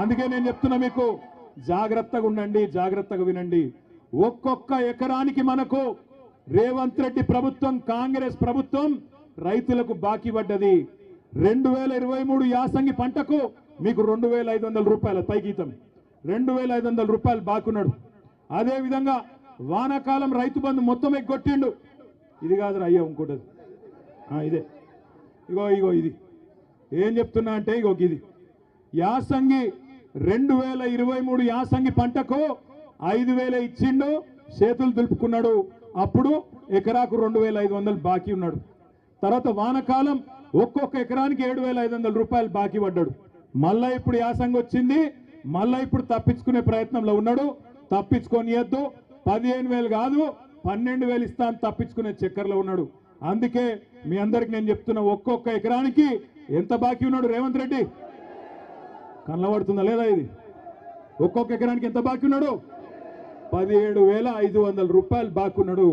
అందుకే నేను చెప్తున్నా మీకు జాగ్రత్తగా ఉండండి, జాగ్రత్తగా వినండి. ఒక్కొక్క ఎకరానికి మనకు రేవంత్ రెడ్డి ప్రభుత్వం, కాంగ్రెస్ ప్రభుత్వం రైతులకు బాకీ పడ్డది. 2023 యాసంగి పంటకు మీకు 2500 రూపాయల పైగీతం, 2500 రూపాయలు బాకున్నాడు. అదే విధంగా వానాకాలం రైతు బంధు మొత్తం ఎగ్గొట్టిండు. ఇది కాదురా అయ్యా, ఇంకోటి ఇదే, ఇగో ఇది ఏం చెప్తున్నా అంటే ఇది యాసంగి 2023 యాసంగి పంటకు 5000 ఇచ్చిండు, చేతులు దులుపుకున్నాడు. అప్పుడు ఎకరాకు 2500 బాకీ ఉన్నాడు. తర్వాత వానకాలం ఒక్కొక్క ఎకరానికి 7500 రూపాయలు బాకీ పడ్డాడు. మళ్ళా ఇప్పుడు యాసంగి వచ్చింది, మళ్ళా ఇప్పుడు తప్పించుకునే ప్రయత్నంలో ఉన్నాడు. తప్పించుకోనియద్దు, 15000 కాదు 12000 ఇస్తా అని తప్పించుకునే చక్కర్లో ఉన్నాడు. అందుకే మీ అందరికి నేను చెప్తున్నా, ఒక్కొక్క ఎకరానికి ఎంత బాకీ ఉన్నాడు రేవంత్ రెడ్డి? కనబడుతుందా లేదా? ఇది ఒక్కొక్క ఎకరానికి ఎంత బాకీ ఉన్నాడు? 17500 రూపాయలు బాకీ ఉన్నాడు.